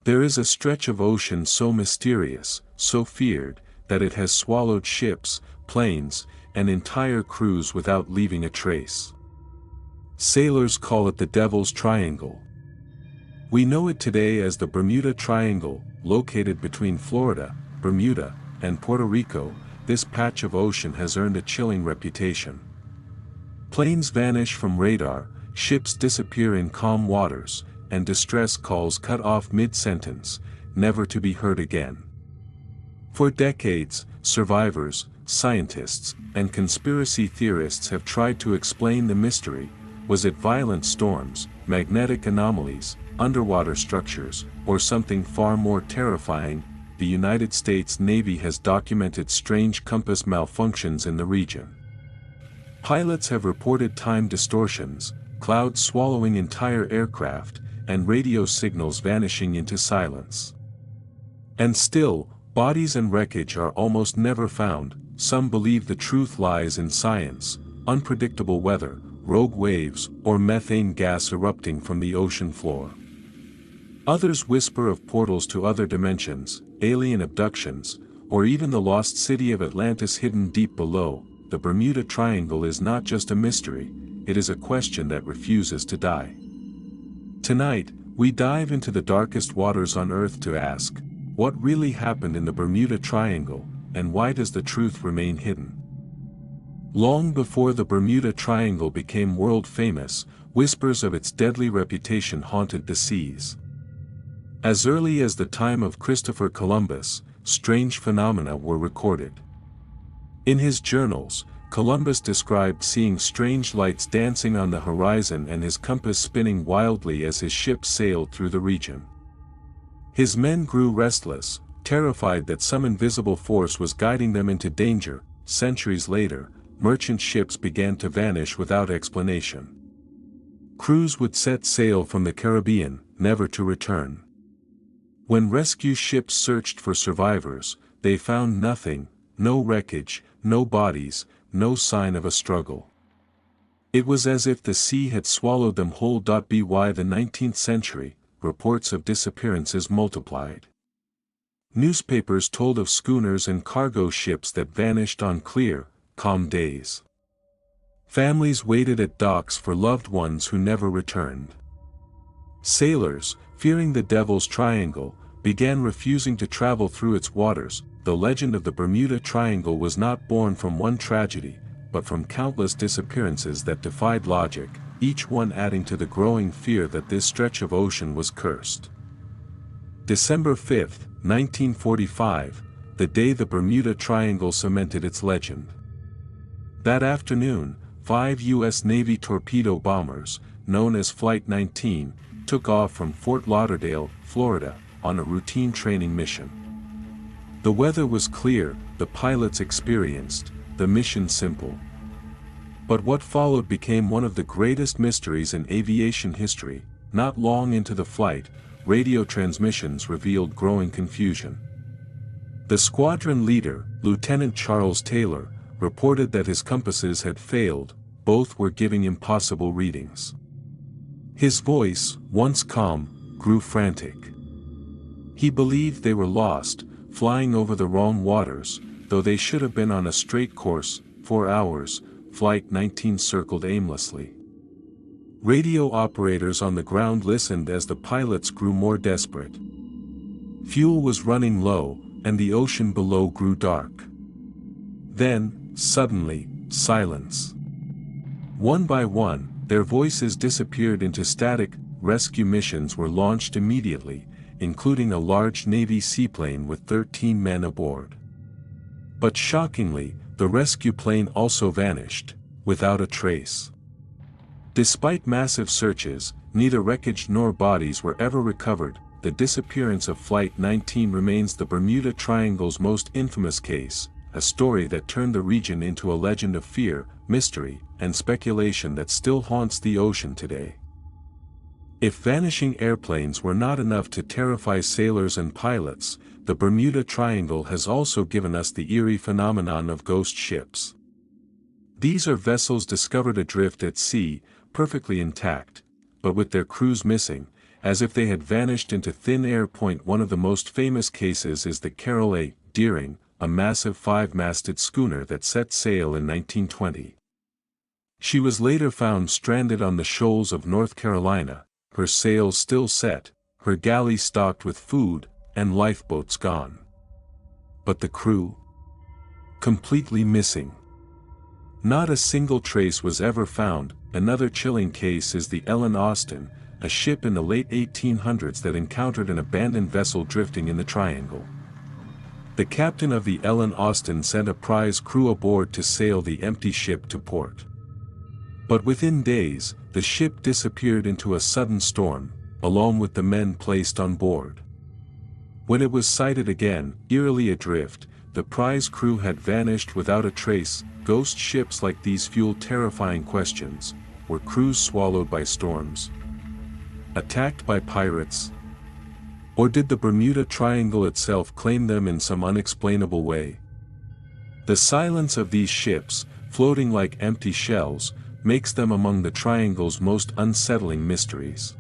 There is a stretch of ocean so mysterious, so feared, that it has swallowed ships, planes, and entire crews without leaving a trace. Sailors call it the Devil's Triangle. We know it today as the Bermuda Triangle, located between Florida, Bermuda, and Puerto Rico. This patch of ocean has earned a chilling reputation. Planes vanish from radar, ships disappear in calm waters, and distress calls cut off mid-sentence, never to be heard again. For decades, survivors, scientists, and conspiracy theorists have tried to explain the mystery. Was it violent storms, magnetic anomalies, underwater structures, or something far more terrifying? The United States Navy has documented strange compass malfunctions in the region. Pilots have reported time distortions, clouds swallowing entire aircraft, and radio signals vanishing into silence. And still, bodies and wreckage are almost never found. Some believe the truth lies in science, unpredictable weather, rogue waves, or methane gas erupting from the ocean floor. Others whisper of portals to other dimensions, alien abductions, or even the lost city of Atlantis hidden deep below. The Bermuda Triangle is not just a mystery, it is a question that refuses to die. Tonight, we dive into the darkest waters on Earth to ask, what really happened in the Bermuda Triangle, and why does the truth remain hidden? Long before the Bermuda Triangle became world famous, whispers of its deadly reputation haunted the seas. As early as the time of Christopher Columbus, strange phenomena were recorded. In his journals, Columbus described seeing strange lights dancing on the horizon and his compass spinning wildly as his ship sailed through the region. His men grew restless, terrified that some invisible force was guiding them into danger. Centuries later, merchant ships began to vanish without explanation. Crews would set sail from the Caribbean, never to return. When rescue ships searched for survivors, they found nothing, no wreckage, no bodies, no sign of a struggle. It was as if the sea had swallowed them whole. By the 19th century, reports of disappearances multiplied. Newspapers told of schooners and cargo ships that vanished on clear, calm days. Families waited at docks for loved ones who never returned. Sailors, fearing the Devil's Triangle, began refusing to travel through its waters. The legend of the Bermuda Triangle was not born from one tragedy, but from countless disappearances that defied logic, each one adding to the growing fear that this stretch of ocean was cursed. December 5, 1945, the day the Bermuda Triangle cemented its legend. That afternoon, 5 U.S. Navy torpedo bombers, known as Flight 19, took off from Fort Lauderdale, Florida, on a routine training mission. The weather was clear, the pilots experienced, the mission simple. But what followed became one of the greatest mysteries in aviation history. Not long into the flight, radio transmissions revealed growing confusion. The squadron leader, Lieutenant Charles Taylor, reported that his compasses had failed, both were giving impossible readings. His voice, once calm, grew frantic. He believed they were lost, flying over the wrong waters, though they should have been on a straight course. 4 hours, Flight 19 circled aimlessly. Radio operators on the ground listened as the pilots grew more desperate. Fuel was running low, and the ocean below grew dark. Then, suddenly, silence. One by one, their voices disappeared into static. Rescue missions were launched immediately, including a large Navy seaplane with 13 men aboard. But shockingly, the rescue plane also vanished, without a trace. Despite massive searches, neither wreckage nor bodies were ever recovered. The disappearance of Flight 19 remains the Bermuda Triangle's most infamous case, a story that turned the region into a legend of fear, mystery, and speculation that still haunts the ocean today. If vanishing airplanes were not enough to terrify sailors and pilots, the Bermuda Triangle has also given us the eerie phenomenon of ghost ships. These are vessels discovered adrift at sea, perfectly intact, but with their crews missing, as if they had vanished into thin air. One of the most famous cases is the Carroll A. Deering, a massive 5-masted schooner that set sail in 1920. She was later found stranded on the shoals of North Carolina, her sails still set, her galley stocked with food, and lifeboats gone. But the crew? Completely missing. Not a single trace was ever found. Another chilling case is the Ellen Austin, a ship in the late 1800s that encountered an abandoned vessel drifting in the Triangle. The captain of the Ellen Austin sent a prize crew aboard to sail the empty ship to port. But within days, the ship disappeared into a sudden storm, along with the men placed on board. When it was sighted again, eerily adrift, the prize crew had vanished without a trace. Ghost ships like these fuel terrifying questions. Were crews swallowed by storms? Attacked by pirates? Or did the Bermuda Triangle itself claim them in some unexplainable way? The silence of these ships, floating like empty shells, makes them among the Triangle's most unsettling mysteries.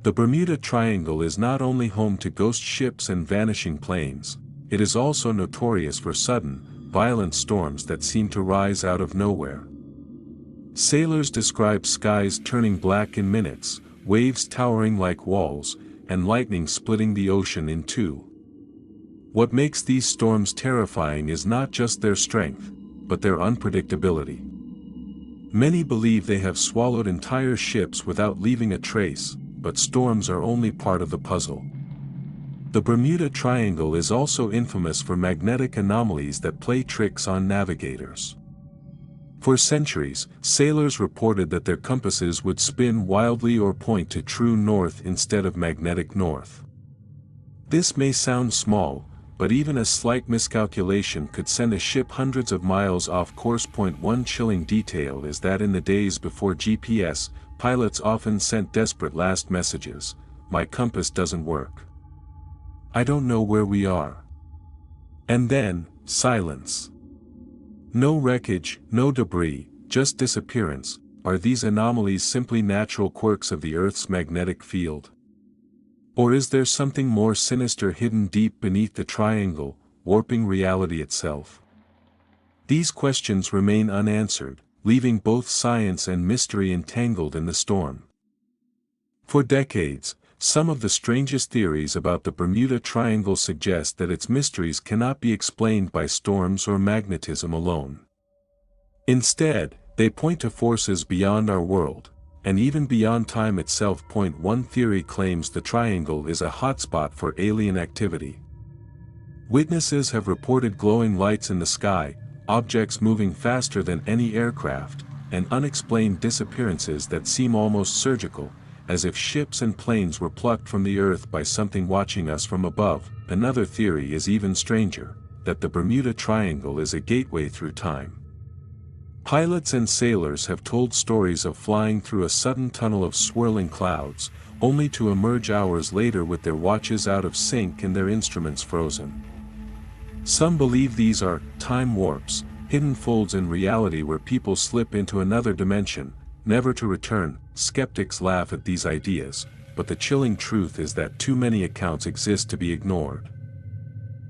The Bermuda Triangle is not only home to ghost ships and vanishing planes, it is also notorious for sudden, violent storms that seem to rise out of nowhere. Sailors describe skies turning black in minutes, waves towering like walls, and lightning splitting the ocean in two. What makes these storms terrifying is not just their strength, but their unpredictability. Many believe they have swallowed entire ships without leaving a trace, but storms are only part of the puzzle. The Bermuda Triangle is also infamous for magnetic anomalies that play tricks on navigators. For centuries, sailors reported that their compasses would spin wildly or point to true north instead of magnetic north. This may sound small, but even a slight miscalculation could send a ship hundreds of miles off course. One chilling detail is that in the days before GPS, pilots often sent desperate last messages: "My compass doesn't work. I don't know where we are." And then, silence. No wreckage, no debris, just disappearance. Are these anomalies simply natural quirks of the Earth's magnetic field? Or is there something more sinister hidden deep beneath the Triangle, warping reality itself? These questions remain unanswered, leaving both science and mystery entangled in the storm. For decades, some of the strangest theories about the Bermuda Triangle suggest that its mysteries cannot be explained by storms or magnetism alone. Instead, they point to forces beyond our world, and even beyond time itself. One theory claims the Triangle is a hotspot for alien activity. Witnesses have reported glowing lights in the sky, objects moving faster than any aircraft, and unexplained disappearances that seem almost surgical, as if ships and planes were plucked from the Earth by something watching us from above. Another theory is even stranger, that the Bermuda Triangle is a gateway through time. Pilots and sailors have told stories of flying through a sudden tunnel of swirling clouds, only to emerge hours later with their watches out of sync and their instruments frozen. Some believe these are time warps, hidden folds in reality where people slip into another dimension, never to return. Skeptics laugh at these ideas, but the chilling truth is that too many accounts exist to be ignored.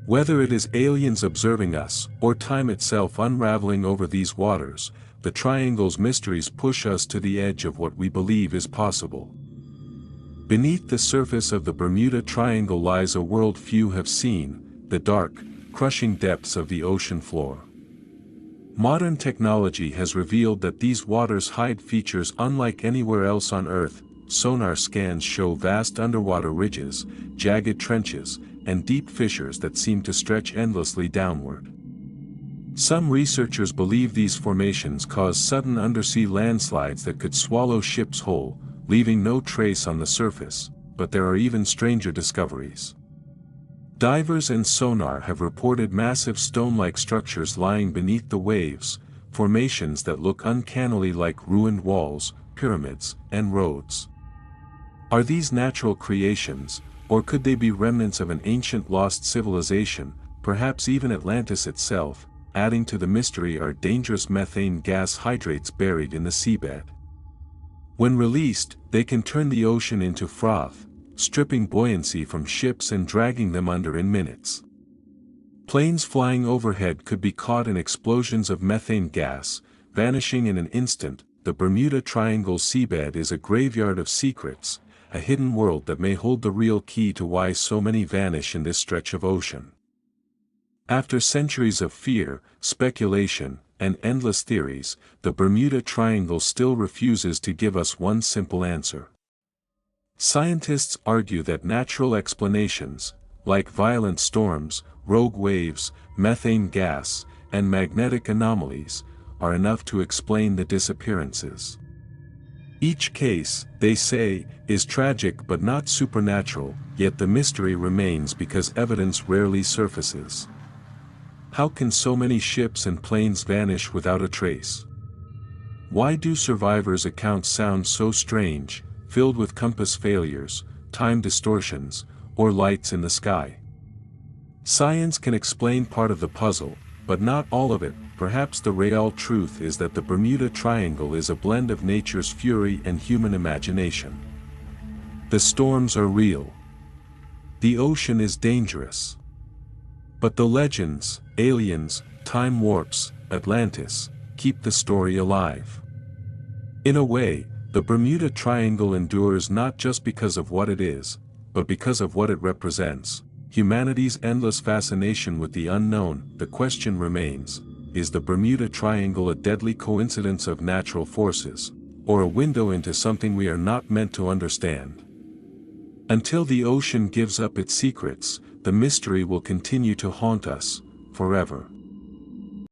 Whether it is aliens observing us, or time itself unraveling over these waters, the Triangle's mysteries push us to the edge of what we believe is possible. Beneath the surface of the Bermuda Triangle lies a world few have seen: the dark, crushing depths of the ocean floor. Modern technology has revealed that these waters hide features unlike anywhere else on Earth. Sonar scans show vast underwater ridges, jagged trenches, and deep fissures that seem to stretch endlessly downward. Some researchers believe these formations cause sudden undersea landslides that could swallow ships whole, leaving no trace on the surface. But there are even stranger discoveries. Divers and sonar have reported massive stone-like structures lying beneath the waves, formations that look uncannily like ruined walls, pyramids, and roads. Are these natural creations, or could they be remnants of an ancient lost civilization, perhaps even Atlantis itself? Adding to the mystery are dangerous methane gas hydrates buried in the seabed. When released, they can turn the ocean into froth, stripping buoyancy from ships and dragging them under in minutes. Planes flying overhead could be caught in explosions of methane gas, vanishing in an instant. The Bermuda Triangle seabed is a graveyard of secrets, a hidden world that may hold the real key to why so many vanish in this stretch of ocean. After centuries of fear, speculation, and endless theories, the Bermuda Triangle still refuses to give us one simple answer. Scientists argue that natural explanations, like violent storms, rogue waves, methane gas, and magnetic anomalies, are enough to explain the disappearances. Each case, they say, is tragic but not supernatural, yet the mystery remains because evidence rarely surfaces. How can so many ships and planes vanish without a trace? Why do survivors' accounts sound so strange, filled with compass failures, time distortions, or lights in the sky? Science can explain part of the puzzle, but not all of it. Perhaps the real truth is that the Bermuda Triangle is a blend of nature's fury and human imagination. The storms are real. The ocean is dangerous. But the legends, aliens, time warps, Atlantis, keep the story alive. In a way, the Bermuda Triangle endures not just because of what it is, but because of what it represents. Humanity's endless fascination with the unknown. The question remains, is the Bermuda Triangle a deadly coincidence of natural forces, or a window into something we are not meant to understand? Until the ocean gives up its secrets, the mystery will continue to haunt us, forever.